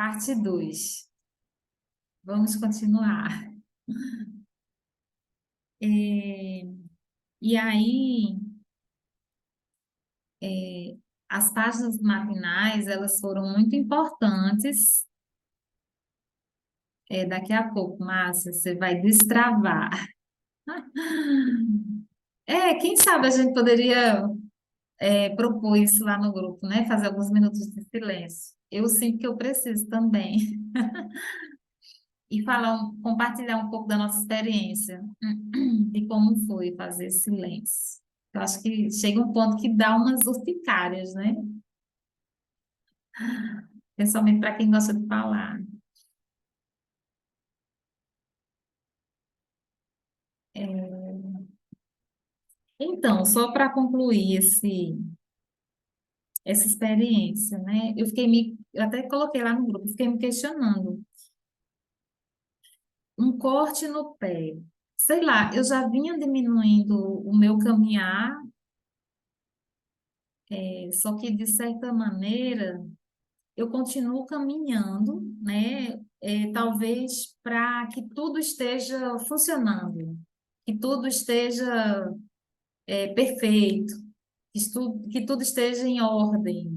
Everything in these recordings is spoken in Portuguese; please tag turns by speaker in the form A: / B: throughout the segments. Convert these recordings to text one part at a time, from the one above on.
A: Parte 2. Vamos continuar. É, e aí, é, as páginas matinais, elas foram muito importantes. Daqui a pouco, Márcia, você vai destravar. Quem sabe a gente poderia, propor isso lá no grupo, né? Fazer alguns minutos de silêncio. Eu sinto que eu preciso também. E compartilhar um pouco da nossa experiência, de como foi fazer silêncio. Eu acho que chega um ponto que dá umas urticárias, né? Principalmente para quem gosta de falar. Então, só para concluir essa experiência, né? Eu até coloquei lá no grupo, fiquei me questionando. Um corte no pé. Sei lá, eu já vinha diminuindo o meu caminhar, só que de certa maneira eu continuo caminhando, né? Talvez para que tudo esteja funcionando, que tudo esteja perfeito, que tudo esteja em ordem.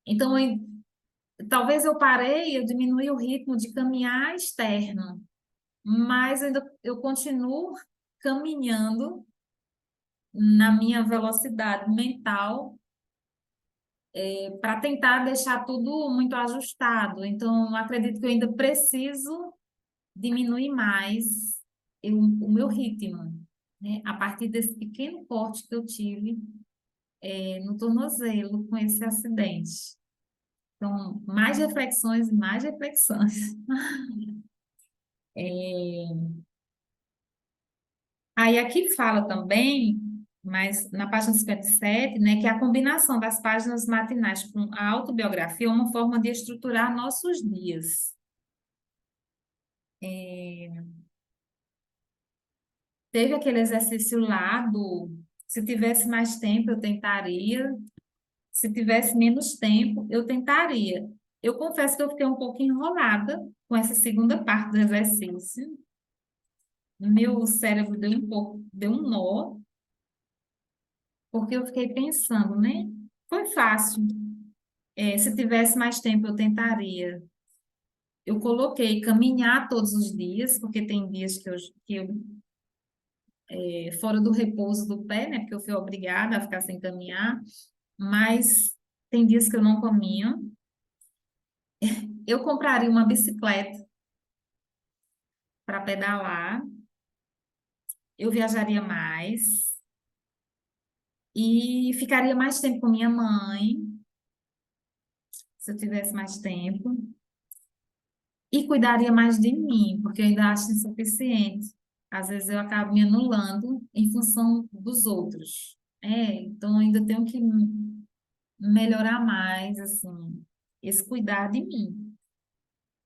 A: Então, talvez eu parei, eu diminui o ritmo de caminhar externo, mas ainda eu continuo caminhando na minha velocidade mental para tentar deixar tudo muito ajustado. Então, eu acredito que eu ainda preciso diminuir mais o meu ritmo, né? A partir desse pequeno corte que eu tive no tornozelo com esse acidente. Então, mais reflexões e mais reflexões. Aí aqui fala também, mas na página 57, né, que a combinação das páginas matinais com a autobiografia é uma forma de estruturar nossos dias. Teve aquele exercício lá do se tivesse mais tempo, eu tentaria, se tivesse menos tempo, eu tentaria. Eu confesso que eu fiquei um pouco enrolada com essa segunda parte do exercício. Meu cérebro deu um nó, porque eu fiquei pensando, né? Foi fácil. Se tivesse mais tempo, eu tentaria. Eu coloquei caminhar todos os dias, porque tem dias que eu fora do repouso do pé, né? Porque eu fui obrigada a ficar sem caminhar, mas tem dias que eu não caminho. Eu compraria uma bicicleta para pedalar, eu viajaria mais e ficaria mais tempo com minha mãe, se eu tivesse mais tempo. E cuidaria mais de mim, porque eu ainda acho insuficiente. Às vezes eu acabo me anulando em função dos outros. Então eu ainda tenho que melhorar mais, assim, esse cuidar de mim.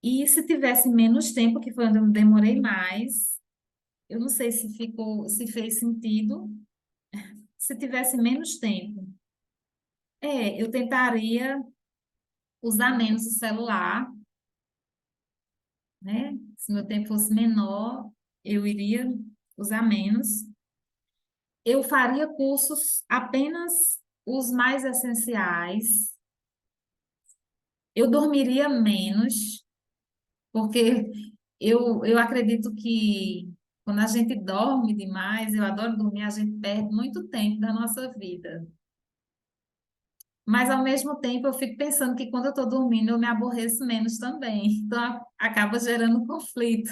A: E se tivesse menos tempo, que foi onde eu demorei mais, eu não sei se fez sentido. Se tivesse menos tempo, eu tentaria usar menos o celular, né? Se meu tempo fosse menor, eu iria usar menos. Eu faria cursos apenas os mais essenciais. Eu dormiria menos, porque eu acredito que quando a gente dorme demais, eu adoro dormir, a gente perde muito tempo da nossa vida. Mas ao mesmo tempo eu fico pensando que quando eu estou dormindo eu me aborreço menos também. Então acaba gerando conflito.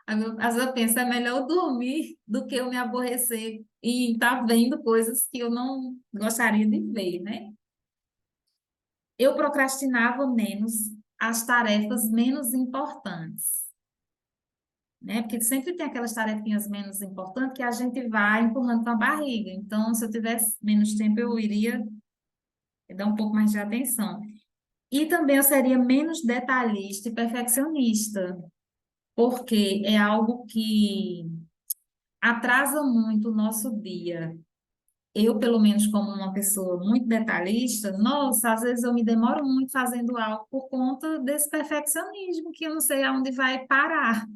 A: Às vezes eu penso, é melhor eu dormir do que eu me aborrecer e estar vendo coisas que eu não gostaria de ver, né? Eu procrastinava menos as tarefas menos importantes, né? Porque sempre tem aquelas tarefinhas menos importantes que a gente vai empurrando com a barriga. Então, se eu tivesse menos tempo, eu iria dar um pouco mais de atenção. E também eu seria menos detalhista e perfeccionista, porque é algo que atrasa muito o nosso dia. eu, pelo menos, como uma pessoa muito detalhista, nossa, às vezes eu me demoro muito fazendo algo por conta desse perfeccionismo, que eu não sei aonde vai parar.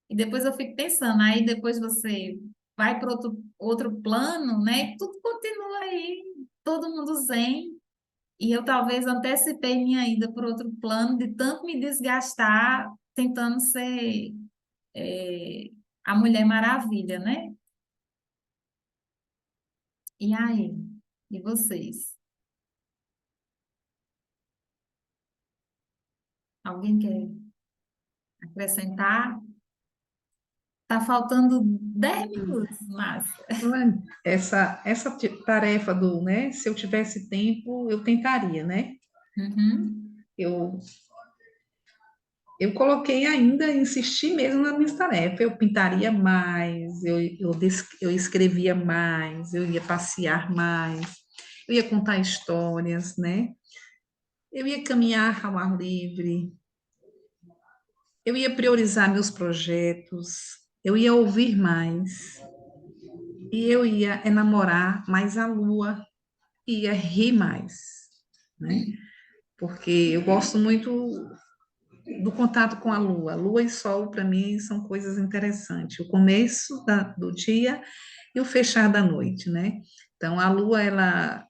A: E depois eu fico pensando, aí depois você vai para outro plano, né? Tudo continua aí, todo mundo zen. E eu talvez antecipei minha ida para outro plano de tanto me desgastar tentando ser é, a Mulher Maravilha, né? E aí? E vocês? Alguém quer acrescentar? Tá faltando 10 minutos, Márcia.
B: Olha, tarefa do, né? Se eu tivesse tempo, eu tentaria, né?
A: Uhum.
B: Eu, eu coloquei ainda, insisti mesmo nas minhas tarefas. Eu pintaria mais, eu escrevia mais, eu ia passear mais, eu ia contar histórias, né? Eu ia caminhar ao ar livre, eu ia priorizar meus projetos, eu ia ouvir mais, e eu ia enamorar mais a lua, ia rir mais, né? Porque eu gosto muito do contato com a lua. Lua e sol, para mim, são coisas interessantes. O começo do dia e o fechar da noite, né? Então, a lua, ela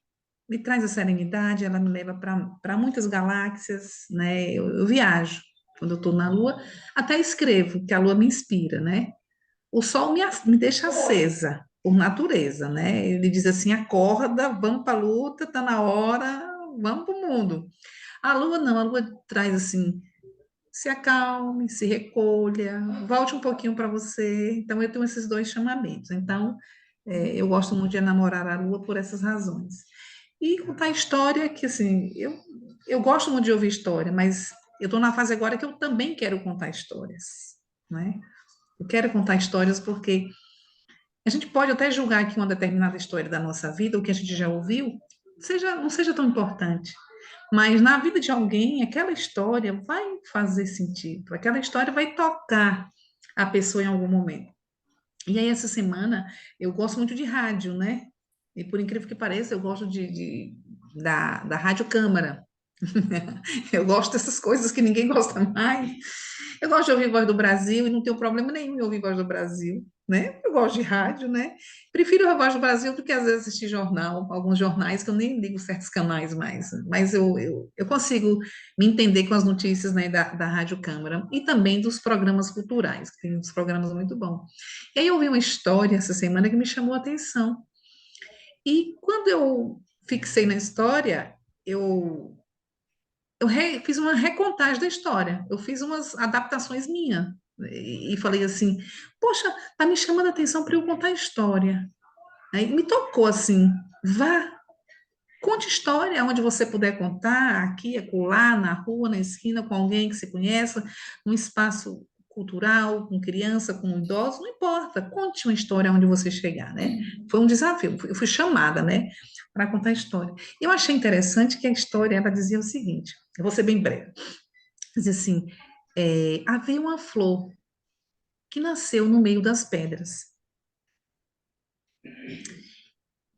B: me traz a serenidade, ela me leva para muitas galáxias, né? Eu viajo quando eu estou na lua, até escrevo, que a lua me inspira, né? O sol me deixa acesa, por natureza, né? Ele diz assim: acorda, vamos para a luta, está na hora, vamos para o mundo. A lua não, a lua traz assim: se acalme, se recolha, volte um pouquinho para você. Então, eu tenho esses dois chamamentos. Então, eu gosto muito de namorar a lua por essas razões. E contar história, que assim, eu gosto muito de ouvir história, mas eu estou na fase agora que eu também quero contar histórias, né? Eu quero contar histórias porque a gente pode até julgar que uma determinada história da nossa vida, ou que a gente já ouviu, não seja tão importante. Mas na vida de alguém, aquela história vai fazer sentido, aquela história vai tocar a pessoa em algum momento. E aí, essa semana, eu gosto muito de rádio, né? E por incrível que pareça, eu gosto da Rádio Câmara. Eu gosto dessas coisas que ninguém gosta mais. Eu gosto de ouvir Voz do Brasil e não tenho problema nenhum em ouvir Voz do Brasil, né? Eu gosto de rádio, né? Prefiro a Voz do Brasil do que às vezes assistir jornal, alguns jornais que eu nem ligo certos canais mais. Mas eu consigo me entender com as notícias, né, da Rádio Câmara e também dos programas culturais, que tem uns programas muito bons. E aí eu ouvi uma história essa semana que me chamou a atenção. E quando eu fixei na história, eu fiz uma recontagem da história, eu fiz umas adaptações minhas e falei assim, poxa, tá me chamando a atenção para eu contar a história. Aí me tocou assim, vá, conte história onde você puder contar, aqui, acolá, na rua, na esquina, com alguém que você conheça, num espaço cultural, com criança, com idoso, não importa, conte uma história onde você chegar, né? Foi um desafio, eu fui chamada, né, para contar a história. Eu achei interessante que a história, ela dizia o seguinte, eu vou ser bem breve, dizia assim, havia uma flor que nasceu no meio das pedras.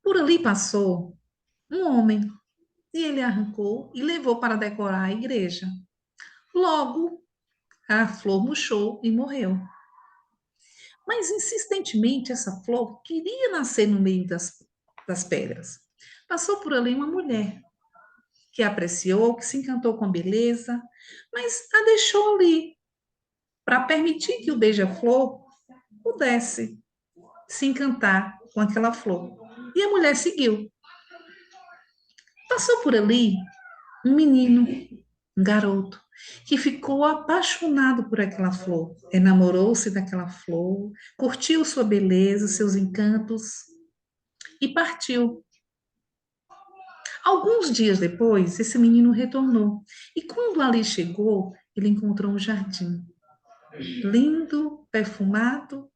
B: Por ali passou um homem, e ele arrancou e levou para decorar a igreja. Logo, a flor murchou e morreu. Mas insistentemente essa flor queria nascer no meio das pedras. Passou por ali uma mulher que a apreciou, que se encantou com a beleza, mas a deixou ali para permitir que o beija-flor pudesse se encantar com aquela flor. E a mulher seguiu. Passou por ali um menino, um garoto, que ficou apaixonado por aquela flor, enamorou-se daquela flor, curtiu sua beleza, seus encantos e partiu. Alguns dias depois, esse menino retornou e quando ali chegou, ele encontrou um jardim lindo, perfumado,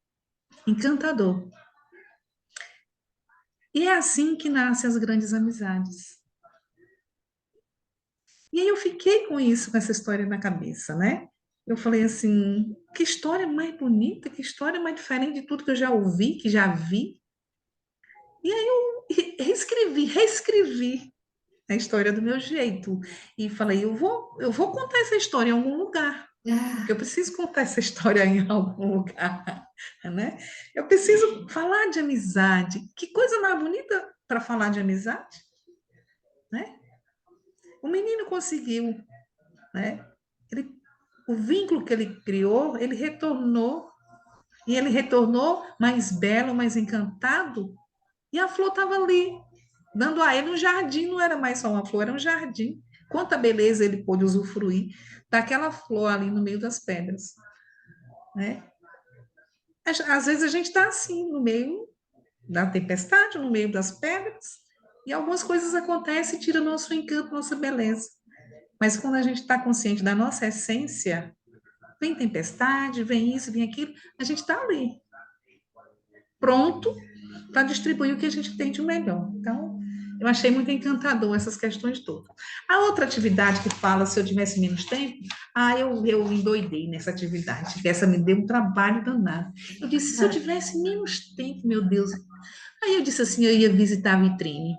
B: encantador. E é assim que nascem as grandes amizades. E aí eu fiquei com isso, com essa história na cabeça, né? Eu falei assim, que história mais bonita, que história mais diferente de tudo que eu já ouvi, que já vi. E aí eu reescrevi a história do meu jeito. E falei, eu vou contar essa história em algum lugar, porque eu
A: Ah,
B: preciso contar essa história em algum lugar, né? Eu preciso falar de amizade. Que coisa mais bonita para falar de amizade, né? O menino conseguiu, né? Ele, o vínculo que ele criou, ele retornou, e ele retornou mais belo, mais encantado, e a flor estava ali, dando a ele um jardim, não era mais só uma flor, era um jardim. Quanta beleza ele pôde usufruir daquela flor ali no meio das pedras, né? Às vezes a gente está assim, no meio da tempestade, no meio das pedras, e algumas coisas acontecem e tiram nosso encanto, nossa beleza. Mas quando a gente está consciente da nossa essência, vem tempestade, vem isso, vem aquilo, a gente está ali, pronto para distribuir o que a gente tem de melhor. Então, eu achei muito encantador essas questões todas. A outra atividade que fala se eu tivesse menos tempo, eu endoidei nessa atividade, que essa me deu um trabalho danado. Eu disse, se eu tivesse menos tempo, meu Deus. Aí eu disse assim, eu ia visitar a vitrine,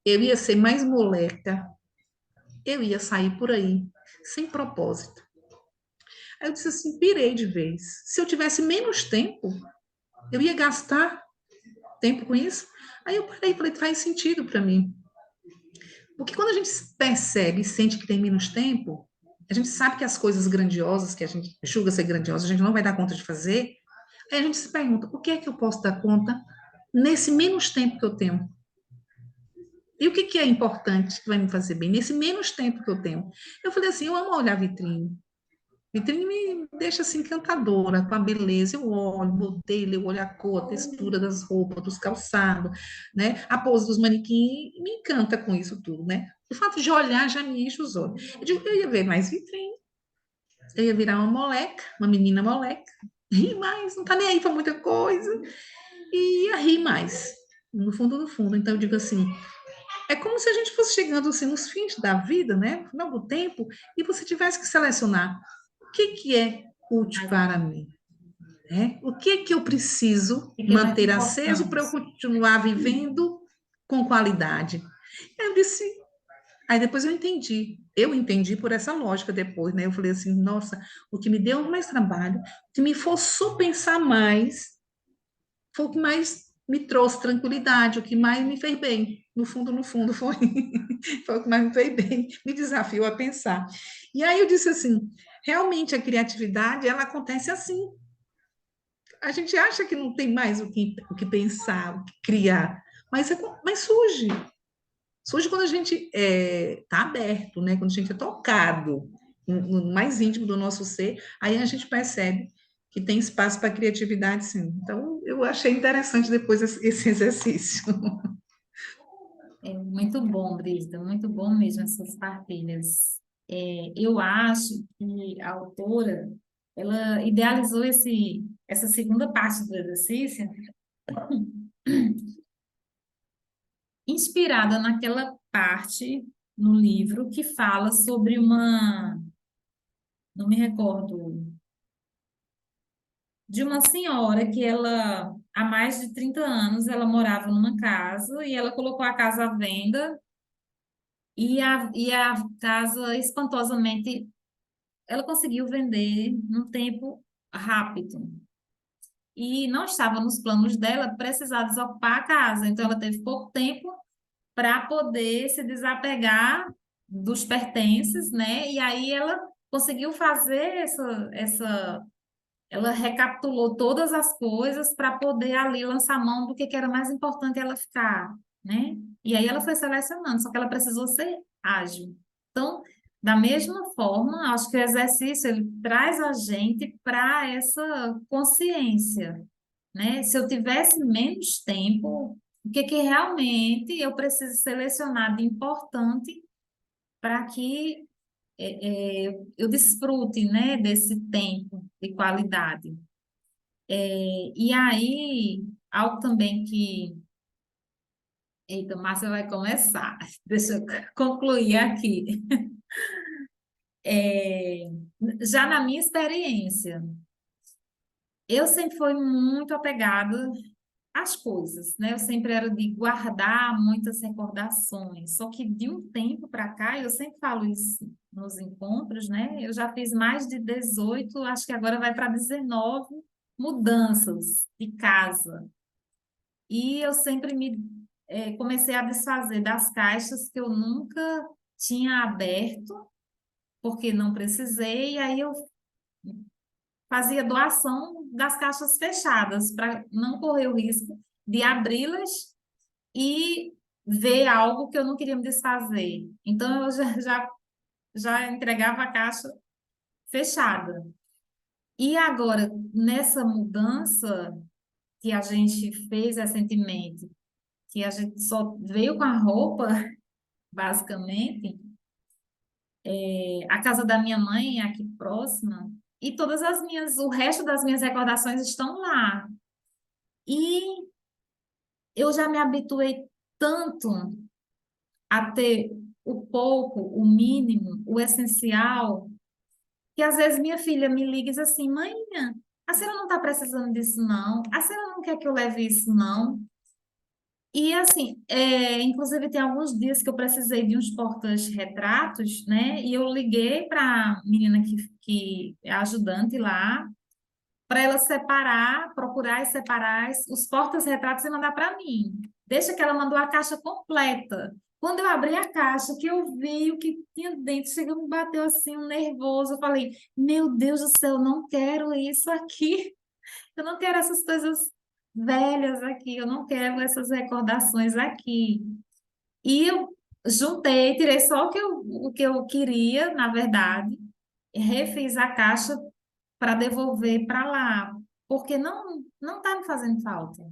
B: eu ia ser mais moleca, eu ia sair por aí, sem propósito. Aí eu disse assim, pirei de vez. Se eu tivesse menos tempo, eu ia gastar tempo com isso. Aí eu parei e falei, faz sentido para mim. Porque quando a gente percebe e sente que tem menos tempo, a gente sabe que as coisas grandiosas, que a gente julga ser grandiosas, a gente não vai dar conta de fazer. Aí a gente se pergunta, o que é que eu posso dar conta nesse menos tempo que eu tenho? E o que que é importante que vai me fazer bem nesse menos tempo que eu tenho? Eu falei assim, eu amo olhar vitrine. Vitrine me deixa assim encantadora com a beleza. Eu olho o modelo, eu olho a cor, a textura das roupas, dos calçados, né? A pose dos manequins, me encanta com isso tudo, né? O fato de olhar já me enche os olhos. Eu digo, eu ia ver mais vitrine, eu ia virar uma moleca, uma menina moleca, rir mais, não tá nem aí para muita coisa, e ia rir mais, no fundo, no fundo. Então eu digo assim, é como se a gente fosse chegando assim nos fins da vida, né? No final do tempo, e você tivesse que selecionar o que que é útil
A: mas
B: para mim, né? O que que eu preciso
A: o que é mais
B: manter aceso para eu
A: importante?
B: continuar vivendo com qualidade? Eu disse, aí depois eu entendi. Eu entendi por essa lógica depois, né? Eu falei assim, nossa, o que me deu mais trabalho, o que me forçou a pensar mais, foi o que mais me trouxe tranquilidade, o que mais me fez bem. No fundo, foi, foi o que mais me fez bem, me desafiou a pensar. E aí eu disse assim, realmente a criatividade, ela acontece assim. A gente acha que não tem mais o que pensar, o que criar, mas surge. Surge quando a gente está aberto, né? Quando a gente é tocado no mais íntimo do nosso ser, aí a gente percebe que tem espaço para criatividade, sim. Então, eu achei interessante depois esse exercício.
A: É muito bom, Brisa, muito bom mesmo essas partilhas. Eu acho que a autora, ela idealizou essa segunda parte do exercício inspirada naquela parte no livro que fala sobre não me recordo, de uma senhora que ela, há mais de 30 anos, ela morava numa casa e ela colocou a casa à venda e a casa, espantosamente, ela conseguiu vender num tempo rápido. E não estava nos planos dela precisar desocupar a casa, então ela teve pouco tempo para poder se desapegar dos pertences, né? E aí ela conseguiu fazer ela recapitulou todas as coisas para poder ali lançar mão do que era mais importante ela ficar, né? E aí ela foi selecionando, só que ela precisou ser ágil. Então, da mesma forma, acho que o exercício ele traz a gente para essa consciência, né? Se eu tivesse menos tempo, o que que realmente eu preciso selecionar de importante para que eu desfrute, né, desse tempo de qualidade. E aí, algo também que. Eita, Márcia vai começar. Deixa eu concluir aqui. É, já na minha experiência, eu sempre fui muito apegada as coisas, né? Eu sempre era de guardar muitas recordações. Só que de um tempo para cá, eu sempre falo isso nos encontros, né? Eu já fiz mais de 18, acho que agora vai para 19 mudanças de casa. E eu sempre comecei a desfazer das caixas que eu nunca tinha aberto, porque não precisei, e aí eu fazia doação das caixas fechadas, para não correr o risco de abri-las e ver algo que eu não queria me desfazer. Então, eu já entregava a caixa fechada. E agora, nessa mudança que a gente fez recentemente, que a gente só veio com a roupa, basicamente, a casa da minha mãe é aqui próxima, e o resto das minhas recordações estão lá. E eu já me habituei tanto a ter o pouco, o mínimo, o essencial, que às vezes minha filha me liga e diz assim: mãe, a senhora não está precisando disso, não? A senhora não quer que eu leve isso, não? E assim, inclusive tem alguns dias que eu precisei de uns portas-retratos, né? E eu liguei para a menina que é ajudante lá, para ela separar, procurar e separar os portas-retratos e mandar para mim. Deixa que ela mandou a caixa completa. Quando eu abri a caixa, que eu vi o que tinha dentro, chegou, me bateu assim um nervoso. Eu falei: meu Deus do céu, eu não quero isso aqui. Eu não quero essas coisas velhas aqui. Eu não quero essas recordações aqui. E eu juntei, tirei só o que eu queria, na verdade, refiz a caixa para devolver para lá, porque não está me fazendo falta.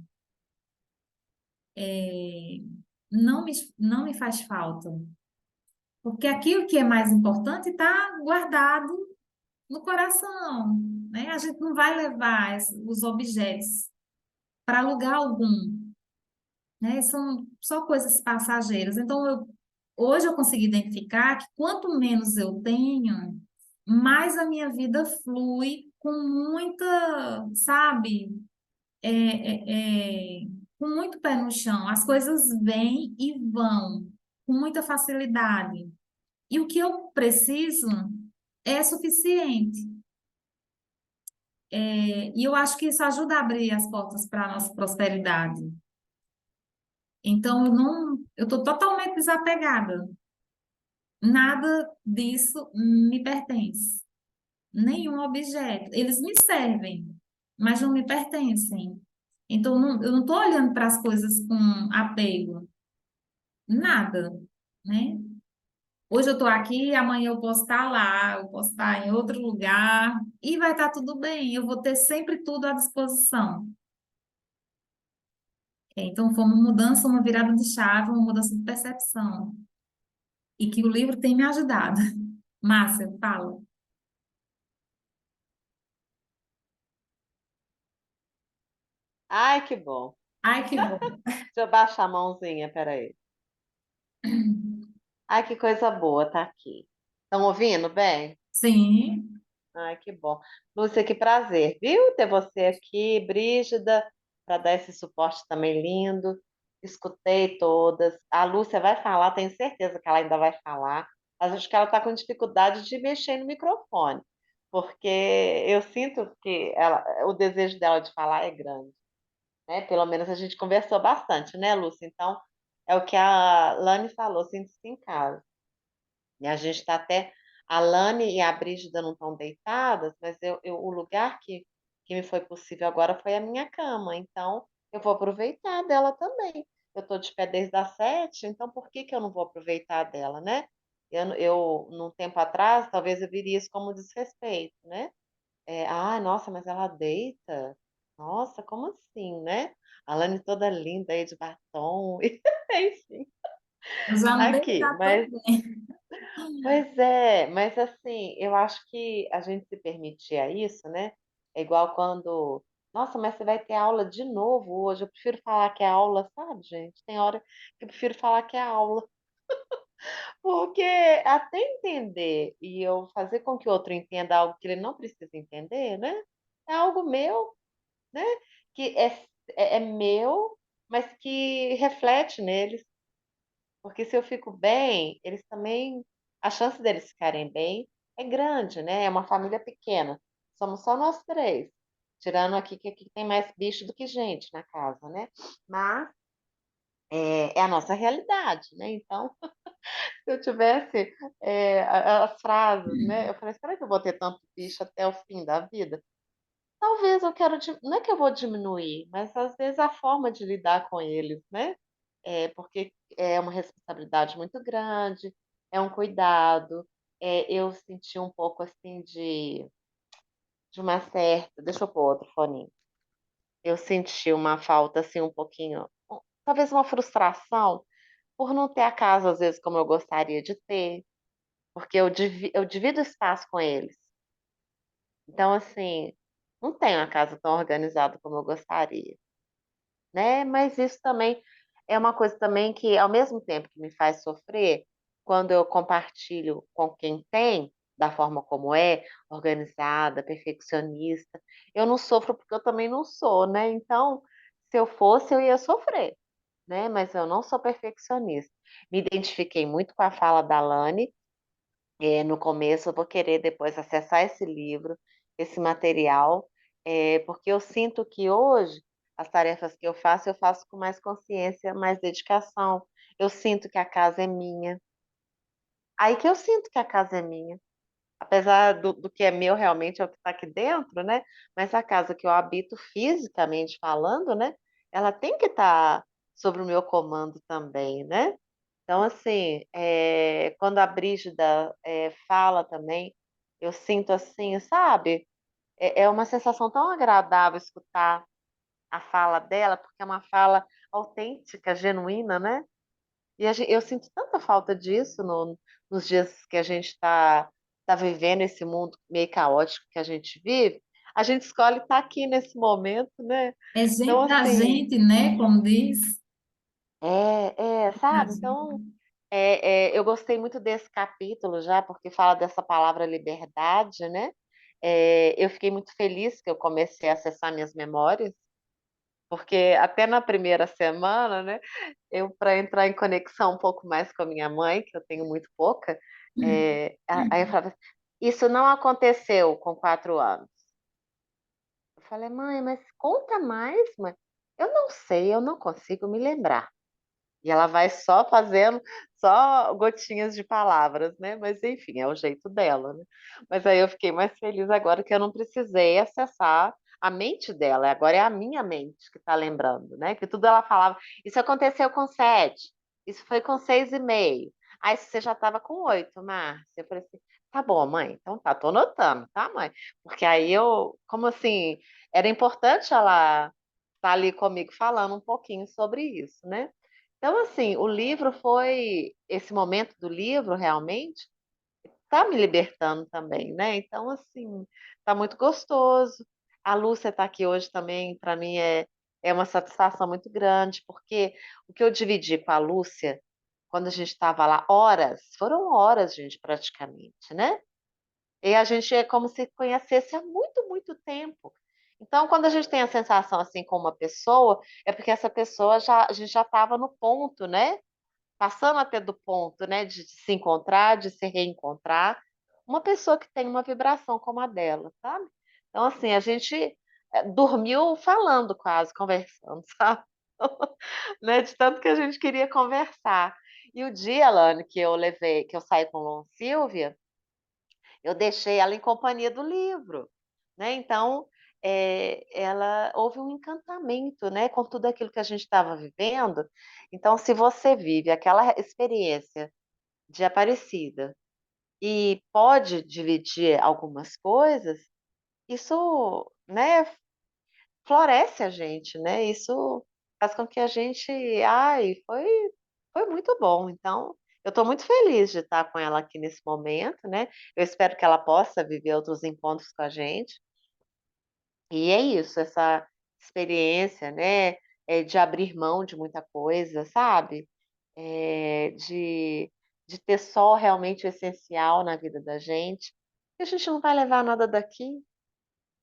A: É, não me faz falta, porque aquilo que é mais importante está guardado no coração, né? A gente não vai levar os objetos para lugar algum, né? São só coisas passageiras. Então, hoje eu consegui identificar que quanto menos eu tenho, mais a minha vida flui com muita, sabe, com muito pé no chão. As coisas vêm e vão com muita facilidade. E o que eu preciso é suficiente. E eu acho que isso ajuda a abrir as portas para a nossa prosperidade. Então, eu estou totalmente desapegada. Nada disso me pertence. Nenhum objeto. Eles me servem, mas não me pertencem. Então, eu não estou olhando para as coisas com apego. Nada, né? Hoje eu estou aqui, amanhã eu posso estar lá, eu posso estar em outro lugar e vai estar tudo bem. Eu vou ter sempre tudo à disposição. Então, foi uma mudança, uma virada de chave, uma mudança de percepção. E que o livro tem me ajudado. Márcia, fala.
C: Ai, que bom.
A: Ai, que bom.
C: Deixa eu baixar a mãozinha, peraí. Ai, que coisa boa tá aqui. Estão ouvindo bem?
A: Sim,
C: Ai, que bom. Lúcia, que prazer, viu? Ter você aqui, Brígida, para dar esse suporte também lindo. Escutei todas. A Lúcia vai falar, tenho certeza que ela ainda vai falar, mas acho que ela está com dificuldade de mexer no microfone, porque eu sinto que o desejo dela de falar é grande, né? Pelo menos a gente conversou bastante, né, Lúcia? Então, é o que a Lani falou, sinto-se em casa. E a gente está até. A Lani e a Brígida não estão deitadas, mas o lugar que me foi possível agora foi a minha cama. Então, eu vou aproveitar dela também. Eu estou de pé desde as 7, então por que que eu não vou aproveitar dela, né? Num tempo atrás, talvez eu viria isso como desrespeito, né? Nossa, mas ela deita? Nossa, como assim, né? A Lani toda linda aí de batom, enfim.
A: eu já andei
C: Aqui,
A: já tão bem.
C: pois é, mas assim, eu acho que a gente se permitir a isso, né? É igual quando, nossa, mas você vai ter aula de novo hoje. Eu prefiro falar que é aula, sabe, gente? Tem hora que eu prefiro falar que é aula, porque até entender e eu fazer com que o outro entenda algo que ele não precisa entender, né? É algo meu, né? Que é meu, mas que reflete neles. Porque se eu fico bem, eles também, a chance deles ficarem bem é grande, né? É uma família pequena. Somos só nós três. Tirando aqui que aqui tem mais bicho do que gente na casa, né? Mas é a nossa realidade, né? Então, se eu tivesse as frases, né? Eu falei, será que eu vou ter tanto bicho até o fim da vida? Talvez eu quero, não é que eu vou diminuir, mas às vezes a forma de lidar com eles, né? Porque é uma responsabilidade muito grande, é um cuidado. Eu senti um pouco assim de uma certa. Deixa eu pôr outro foninho. Eu senti uma falta assim um pouquinho, talvez uma frustração por não ter a casa às vezes como eu gostaria de ter, porque eu divido espaço com eles. Então, assim, não tenho a casa tão organizada como eu gostaria, né? Mas isso também é uma coisa também que, ao mesmo tempo que me faz sofrer, quando eu compartilho com quem tem, da forma como é, organizada, perfeccionista, eu não sofro porque eu também não sou, né? Então, se eu fosse, eu ia sofrer, né? Mas eu não sou perfeccionista. Me identifiquei muito com a fala da Lani, no começo, eu vou querer depois acessar esse livro, esse material, porque eu sinto que hoje as tarefas que eu faço com mais consciência, mais dedicação. Eu sinto que a casa é minha. Aí que eu sinto que a casa é minha. Apesar do que é meu realmente é o que está aqui dentro, né? Mas a casa que eu habito fisicamente falando, né? Ela tem que estar sobre o meu comando também, né? Então, assim, quando a Brígida fala também, eu sinto assim, sabe? É uma sensação tão agradável escutar a fala dela, porque é uma fala autêntica, genuína, né? E eu sinto tanta falta disso nos dias que a gente tá vivendo esse mundo meio caótico que a gente vive. A gente escolhe estar aqui nesse momento, né?
A: É
C: Então,
A: gente da
C: assim,
A: gente, né? Como diz. Da
C: sabe? Então,
A: gente.
C: eu gostei muito desse capítulo já, porque fala dessa palavra liberdade, né? Eu fiquei muito feliz que eu comecei a acessar minhas memórias, porque até na primeira semana, né? Eu, para entrar em conexão um pouco mais com a minha mãe, que eu tenho muito pouca, aí eu falava, isso não aconteceu com 4 anos. Eu falei, mãe, mas conta mais, mãe. Eu não sei, eu não consigo me lembrar. E ela vai só fazendo, só gotinhas de palavras, né? Mas enfim, é o jeito dela, né? Mas aí eu fiquei mais feliz agora que eu não precisei acessar a mente dela, agora é a minha mente que está lembrando, né? Que tudo ela falava, isso aconteceu com 7, isso foi com 6,5. Aí você já estava com 8, Márcia. Eu falei assim, tá bom, mãe, então tá, tô anotando, tá, mãe? Porque aí como assim, era importante ela estar ali comigo falando um pouquinho sobre isso, né? Então, assim, o livro foi, esse momento do livro realmente está me libertando também, né? Então, assim, está muito gostoso. A Lúcia está aqui hoje também, para mim é uma satisfação muito grande, porque o que eu dividi com a Lúcia, quando a gente estava lá, horas, foram horas, gente, praticamente, né? E a gente é como se conhecesse há muito, muito tempo. Então, quando a gente tem a sensação assim com uma pessoa, é porque essa pessoa a gente já estava no ponto, né? Passando até do ponto, né, de se encontrar, de se reencontrar, uma pessoa que tem uma vibração como a dela, sabe? Então, assim, a gente dormiu falando quase, conversando, sabe? Né? De tanto que a gente queria conversar. E o dia, Alane, que eu saí com Lon Silvia, eu deixei ela em companhia do livro, né? Então, ela houve um encantamento, né, com tudo aquilo que a gente estava vivendo. Então, se você vive aquela experiência de Aparecida e pode dividir algumas coisas, isso, né, floresce a gente, né? Isso faz com que a gente, ai, foi muito bom. Então, eu estou muito feliz de estar com ela aqui nesse momento, né? Eu espero que ela possa viver outros encontros com a gente. E é isso, essa experiência, né? De abrir mão de muita coisa, sabe? De ter só realmente o essencial na vida da gente. E a gente não vai levar nada daqui,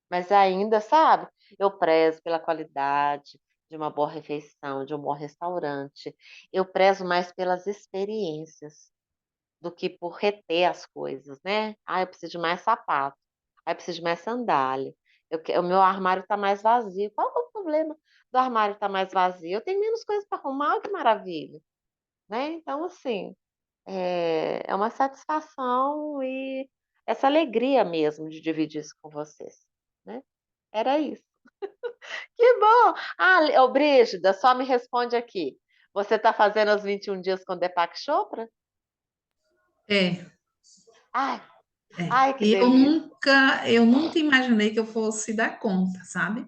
C: mas ainda, sabe? Eu prezo pela qualidade, de uma boa refeição, de um bom restaurante. Eu prezo mais pelas experiências do que por reter as coisas, né? Ah, eu preciso de mais sapato. Ah, eu preciso de mais sandália. O meu armário está mais vazio. Qual que é o problema do armário estar mais vazio? Eu tenho menos coisas para arrumar, que maravilha, né? Então, assim, é uma satisfação e essa alegria mesmo de dividir isso com vocês, né? Era isso. Que bom! Ah, ô Brígida, só me responde aqui. Você está fazendo os 21 dias com Deepak Chopra?
B: É,
C: Ai,
B: é.
C: ai, que
B: E
C: delícia.
B: eu nunca imaginei que eu fosse dar conta, sabe?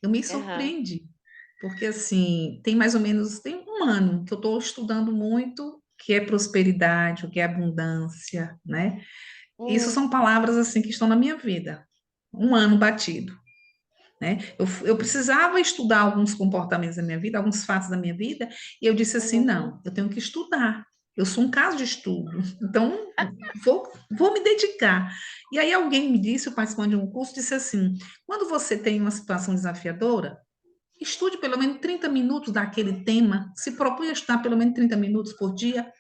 B: Eu me
C: Aham.
B: surpreendi, porque assim, tem mais ou menos, tem um ano que eu estou estudando muito o que é prosperidade, o que é abundância, né? Isso
C: Hum,
B: são palavras assim que estão na minha vida. Um ano batido, né? Eu precisava estudar alguns comportamentos da minha vida, alguns fatos da minha vida, e eu disse assim,
C: uhum,
B: não, eu tenho que estudar. Eu sou um caso de estudo, então vou me dedicar. E aí alguém me disse, o participante de um curso, disse assim, quando você tem uma situação desafiadora, estude pelo menos 30 minutos daquele tema, se propõe a estudar pelo menos 30 minutos por dia.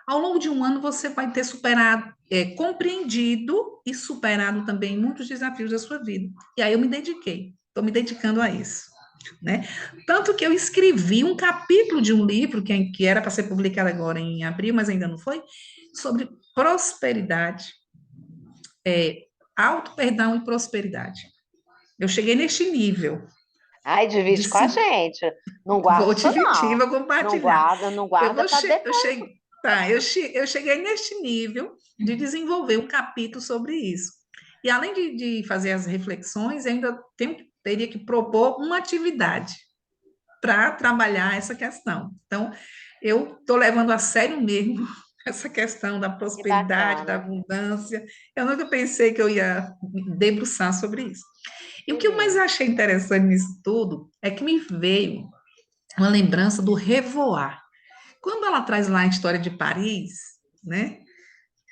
B: Ao longo de um ano, você vai ter superado, compreendido e superado também muitos desafios da sua vida. E aí eu me dediquei, estou me dedicando a isso. Né? Tanto que eu escrevi um capítulo de um livro que era para ser publicado agora em abril, mas ainda não foi, sobre prosperidade, auto-perdão e prosperidade. Eu cheguei neste nível
C: ai,
B: de
C: divide com a
B: se
C: gente. Não guarda
B: vou
C: isso,
B: dividir,
C: não.
B: vou
C: Não
B: compartilhar.
C: guarda, não guarda para
B: Eu
C: depois.
B: cheguei, tá, eu cheguei neste nível de desenvolver um capítulo sobre isso. E além de fazer as reflexões, ainda teria que propor uma atividade para trabalhar essa questão. Então, eu estou levando a sério mesmo essa questão da
C: Que
B: prosperidade, da
C: bacana.
B: abundância. Eu nunca pensei que eu ia me debruçar sobre isso. E o
C: Que
B: que eu mais
C: lindo.
B: achei interessante nisso tudo é que me veio uma lembrança do revoar. Quando ela traz lá a história de Paris, né?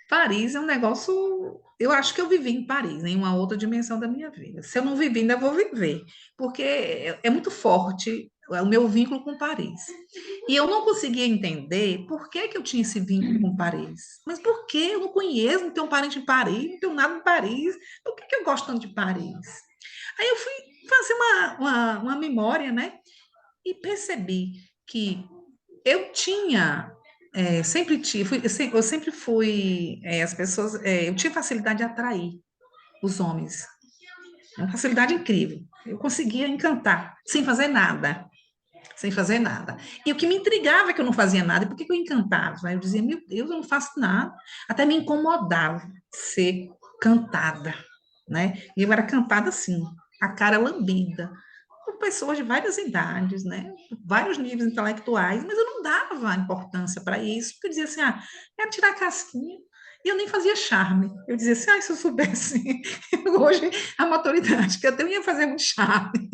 B: Paris é um negócio. Eu acho que eu vivi em Paris, em uma outra dimensão da minha vida. Se eu não vivi, ainda vou viver, porque é muito forte o meu vínculo com Paris. E eu não conseguia entender por que que eu tinha esse vínculo com Paris. Mas por que? Eu não conheço, não tenho parente em Paris, não tenho nada em Paris. Por que que eu gosto tanto de Paris? Aí eu fui fazer uma memória, né? E percebi que eu tinha, sempre tive, eu sempre fui, as pessoas, eu tinha facilidade de atrair os homens, uma facilidade incrível. Eu conseguia encantar, sem fazer nada, sem fazer nada. E o que me intrigava é que eu não fazia nada, e por que que eu encantava? Eu dizia, meu Deus, eu não faço nada. Até me incomodava ser cantada, né? E eu era cantada assim, a cara lambida, por pessoas de várias idades, né? Vários níveis intelectuais, mas eu não dava importância para isso, porque eu dizia assim, ah, é tirar a casquinha. E eu nem fazia charme. Eu dizia assim, ah, se eu soubesse hoje a maturidade que eu tenho, eu ia fazer muito charme.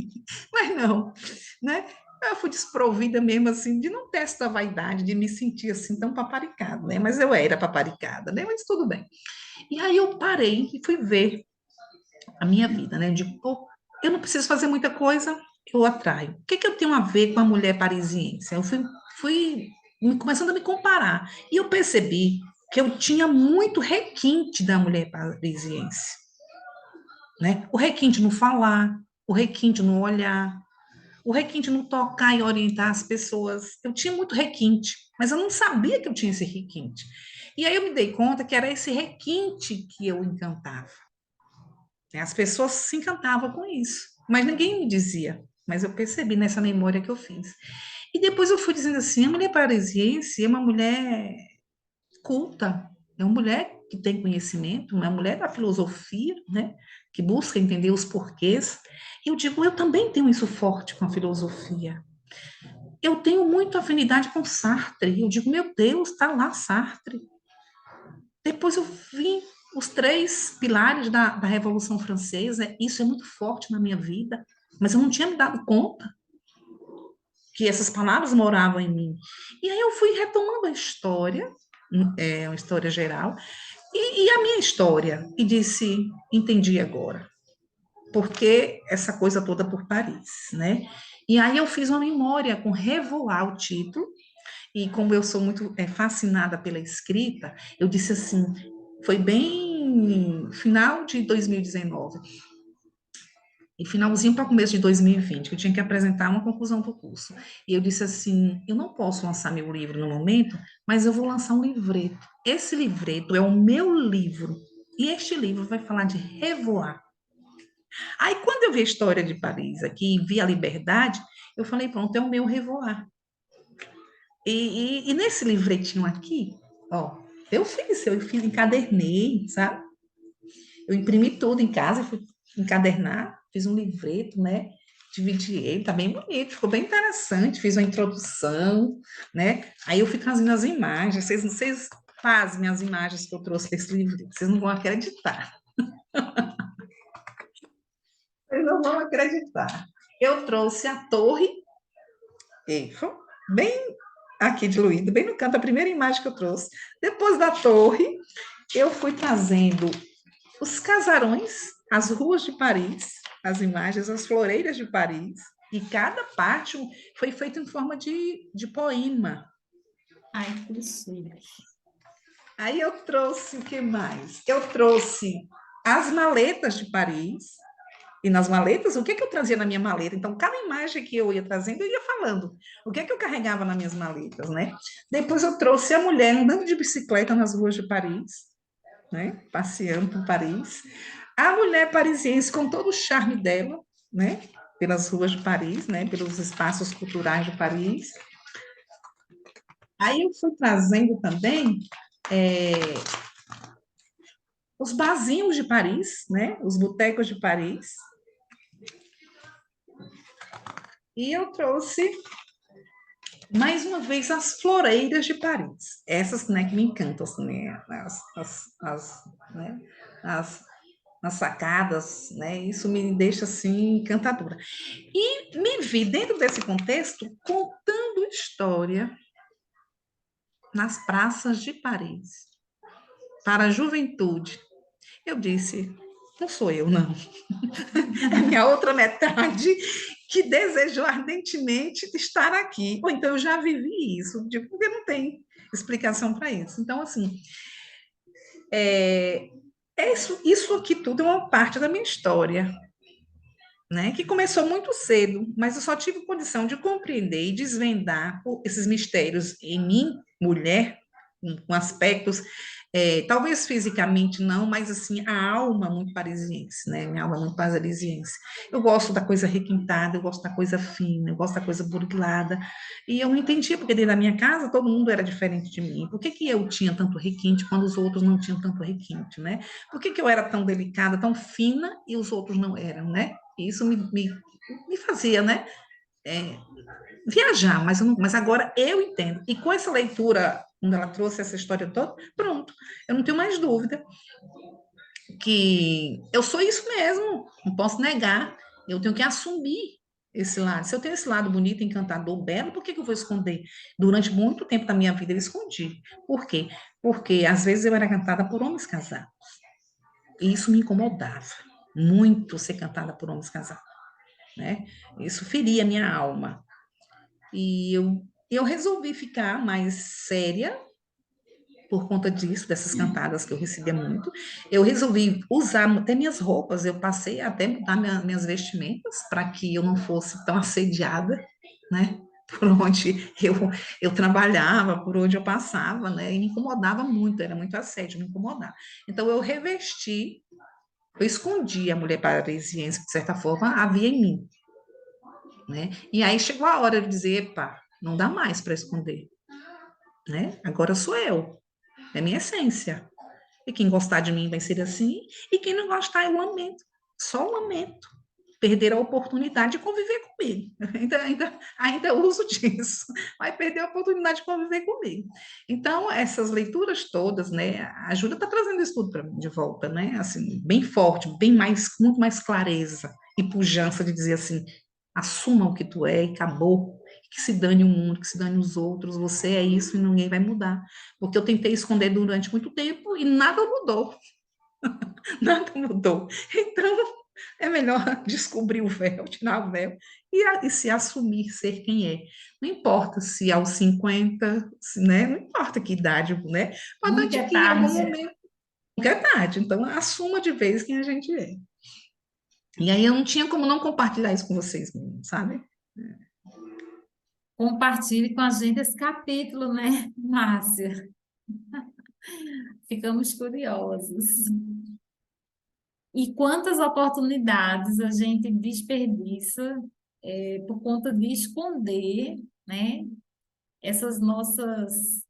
B: Mas não, né? Eu fui desprovida mesmo, assim, de não ter essa vaidade, de me sentir, assim, tão paparicada, né? Mas eu era paparicada, né? Mas tudo bem. E aí eu parei e fui ver a minha vida, né? Eu digo, pô, eu não preciso fazer muita coisa, eu atraio. O que que eu tenho a ver com a mulher parisiense? Eu fui começando a me comparar. E eu percebi que eu tinha muito requinte da mulher parisiense, né? O requinte no falar, o requinte no olhar, o requinte no tocar e orientar as pessoas. Eu tinha muito requinte, mas eu não sabia que eu tinha esse requinte. E aí eu me dei conta que era esse requinte que eu encantava. As pessoas se encantavam com isso, mas ninguém me dizia. Mas eu percebi nessa memória que eu fiz. E depois eu fui dizendo assim: a mulher parisiense é uma mulher culta, é uma mulher que tem conhecimento, uma mulher da filosofia, né? Que busca entender os porquês. E eu digo: eu também tenho isso forte com a filosofia. Eu tenho muita afinidade com Sartre. Eu digo: meu Deus, está lá Sartre. Depois eu vi os três pilares da Revolução Francesa, isso é muito forte na minha vida, mas eu não tinha me dado conta que essas palavras moravam em mim. E aí eu fui retomando a história, uma história geral, e a minha história, e disse, entendi agora, porque essa coisa toda por Paris, né? E aí eu fiz uma memória com Revoar o título, e como eu sou muito fascinada pela escrita, eu disse assim, foi bem final de 2019, e finalzinho para começo de 2020, que eu tinha que apresentar uma conclusão do curso. E eu disse assim, eu não posso lançar meu livro no momento, mas eu vou lançar um livreto. Esse livreto é o meu livro, e este livro vai falar de revoar. Aí, quando eu vi a história de Paris aqui, vi a liberdade, eu falei, pronto, é o meu revoar. E nesse livretinho aqui, ó, eu fiz, encadernei, sabe? Eu imprimi tudo em casa, fui encadernar, fiz um livreto, né? Dividi ele, tá bem bonito, ficou bem interessante, fiz uma introdução, né? Aí eu fui trazendo as imagens, vocês fazem as imagens que eu trouxe desse livreto, vocês não vão acreditar, vocês não vão acreditar. Eu trouxe a Torre Eiffel, bem aqui diluído, bem no canto, a primeira imagem que eu trouxe. Depois da torre, eu fui trazendo os casarões, as ruas de Paris, as imagens, as floreiras de Paris, e cada parte foi feita em forma de poema.
A: Ai, que chique.
B: Aí eu trouxe o que mais? Eu trouxe as maletas de Paris, e nas maletas, o que que eu trazia na minha maleta? Então, cada imagem que eu ia trazendo, eu ia falando. O que que eu carregava nas minhas maletas, né? Depois eu trouxe a mulher andando de bicicleta nas ruas de Paris, né? Passeando por Paris. A mulher parisiense com todo o charme dela, né? Pelas ruas de Paris, né? Pelos espaços culturais de Paris. Aí eu fui trazendo também é, os barzinhos de Paris, né? Os botecos de Paris. E eu trouxe mais uma vez as floreiras de Paris. Essas, né, que me encantam, assim, né? Né? As, as sacadas, né? Isso me deixa assim encantadora. E me vi dentro desse contexto contando história nas praças de Paris para a juventude. Eu disse, não sou eu, não. É a minha outra metade que desejou ardentemente estar aqui. Ou então eu já vivi isso, porque não tem explicação para isso. Então, assim, isso aqui tudo é uma parte da minha história, né? Que começou muito cedo, mas eu só tive condição de compreender e desvendar esses mistérios em mim, mulher, com aspectos, talvez fisicamente não, mas assim, a alma muito parisiense, né? Minha alma é muito parisiense. Eu gosto da coisa requintada, eu gosto da coisa fina, eu gosto da coisa burlada, e eu não entendia porque dentro da minha casa todo mundo era diferente de mim. Por que que eu tinha tanto requinte quando os outros não tinham tanto requinte, né? Por que que eu era tão delicada, tão fina e os outros não eram, né? E isso me fazia, né? É, viajar, mas agora eu entendo. E com essa leitura, quando ela trouxe essa história toda, pronto, eu não tenho mais dúvida que eu sou isso mesmo, não posso negar, eu tenho que assumir esse lado. Se eu tenho esse lado bonito, encantador, belo, por que que eu vou esconder? Durante muito tempo da minha vida eu escondi. Por quê? Porque às vezes eu era cantada por homens casados. E isso me incomodava muito ser cantada por homens casados, né? Isso feria a minha alma. E eu resolvi ficar mais séria por conta disso, dessas cantadas que eu recebia muito. Eu resolvi usar até minhas roupas, eu passei até mudar minhas vestimentas para que eu não fosse tão assediada, né? Por onde eu trabalhava, por onde eu passava, né? E me incomodava muito, era muito assédio, me incomodava. Então eu revesti, eu escondi a mulher parisiense, que de certa forma havia em mim, né? E aí chegou a hora de dizer, epa, não dá mais para esconder, né? Agora sou eu, é minha essência. E quem gostar de mim vai ser assim, e quem não gostar, eu lamento, só lamento. Perder a oportunidade de conviver comigo. Ainda uso disso. Vai perder a oportunidade de conviver comigo. Então, essas leituras todas, né, a Júlia está trazendo isso tudo para mim de volta, né? Assim, bem forte, bem mais, muito mais clareza e pujança de dizer assim, assuma o que tu é e acabou. Que se dane o mundo, que se dane os outros, você é isso e ninguém vai mudar. Porque eu tentei esconder durante muito tempo e nada mudou. Nada mudou. Então, É melhor descobrir o véu, tirar o véu e se assumir ser quem é. Não importa se aos 50, né? Não importa que idade, né?
A: Nunca
B: Importante é
A: é
B: que em algum
A: tarde.
B: momento nunca é tarde. Então, assuma de vez quem a gente é. E aí eu não tinha como não compartilhar isso com vocês, meninos, sabe?
A: Compartilhe com a gente esse capítulo, né, Márcia? Ficamos curiosos. E quantas oportunidades a gente desperdiça por conta de esconder, né, essas nossas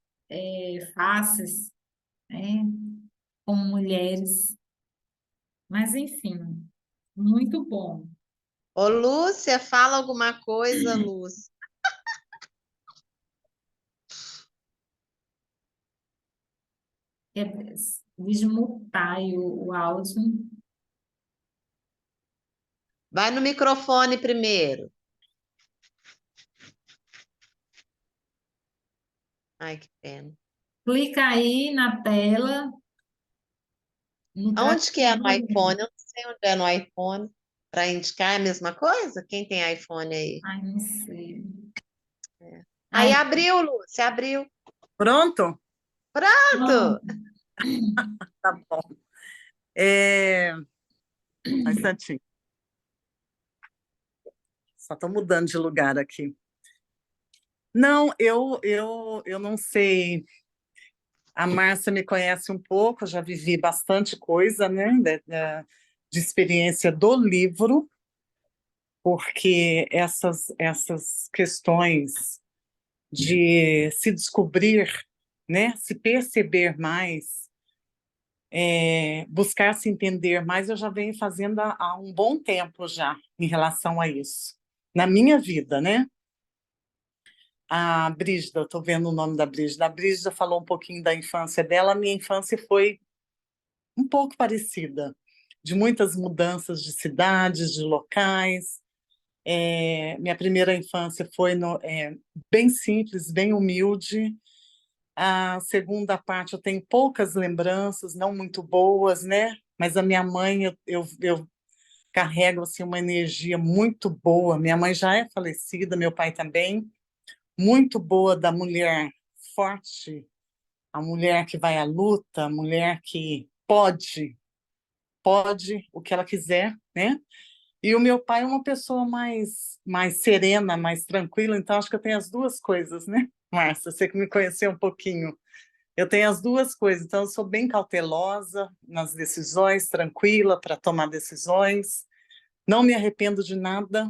A: faces, né, como mulheres. Mas, enfim, muito bom.
C: Ô, Lúcia, fala alguma coisa, Lúcia.
A: Desmutar aí o áudio.
C: Vai no microfone primeiro. Ai, que pena.
A: Clica aí na tela, no
C: Aonde que é no
A: tracinho.
C: iPhone? Eu não sei onde é no iPhone. Para indicar é a mesma coisa? Quem tem iPhone aí?
A: Ai, não sei.
C: Aí
A: Aí,
C: abriu, Lúcia, abriu.
D: Pronto?
C: Pronto.
A: pronto.
D: Tá bom. É... Um instantinho. Só estou mudando de lugar aqui. Não, eu não sei. A Márcia me conhece um pouco, eu já vivi bastante coisa, né, de experiência do livro, porque essas questões de se descobrir, né, se perceber mais, buscar se entender mais, eu já venho fazendo há um bom tempo já em relação a isso, na minha vida, né? A Brígida, eu estou vendo o nome da Brígida. A Brígida falou um pouquinho da infância dela. A minha infância foi um pouco parecida, de muitas mudanças de cidades, de locais. Minha primeira infância foi bem simples, bem humilde. A segunda parte eu tenho poucas lembranças, não muito boas, né? Mas a minha mãe, eu carrego assim, uma energia muito boa. Minha mãe já é falecida, meu pai também. Muito boa da mulher forte, a mulher que vai à luta, a mulher que pode o que ela quiser, né? E o meu pai é uma pessoa mais serena, mais tranquila, então acho que eu tenho as duas coisas, né? Márcia, você que me conheceu um pouquinho. Eu tenho as duas coisas, então eu sou bem cautelosa nas decisões, tranquila para tomar decisões, não me arrependo de nada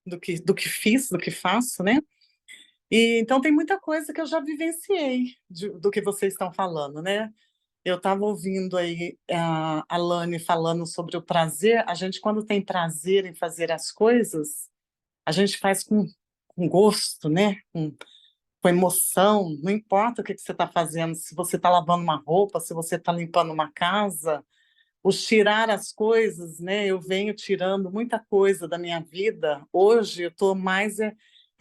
D: do que fiz, do que faço, né? E então tem muita coisa que eu já vivenciei do que vocês estão falando, né? Eu estava ouvindo aí a Lani falando sobre o prazer. A gente, quando tem prazer em fazer as coisas, a gente faz com gosto, né? Com emoção. Não importa o que você está fazendo, se você está lavando uma roupa, se você está limpando uma casa, os tirar as coisas, né? Eu venho tirando muita coisa da minha vida. Hoje eu estou mais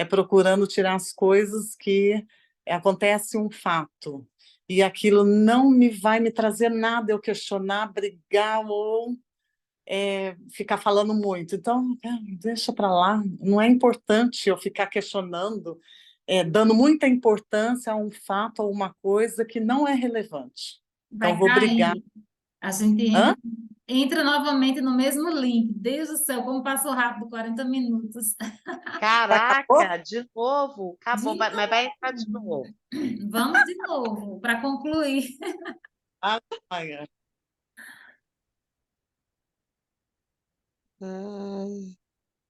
D: procurando tirar as coisas que acontece um fato e aquilo não me vai me trazer nada eu questionar, brigar ou ficar falando muito. Então, deixa para lá. Não é importante eu ficar questionando, dando muita importância a um fato ou uma coisa que não é relevante. Então, eu
A: Vai
D: vou brigar.
A: cair. A gente
D: Hã?
A: entra novamente no mesmo link. Deus do céu, como passou rápido, 40 minutos.
D: Já acabou?
C: Caraca, de novo. Acabou,
A: De
C: mas vai entrar de
A: novo.
C: novo.
A: Vamos de novo, para concluir.
D: Ah, ai, ai.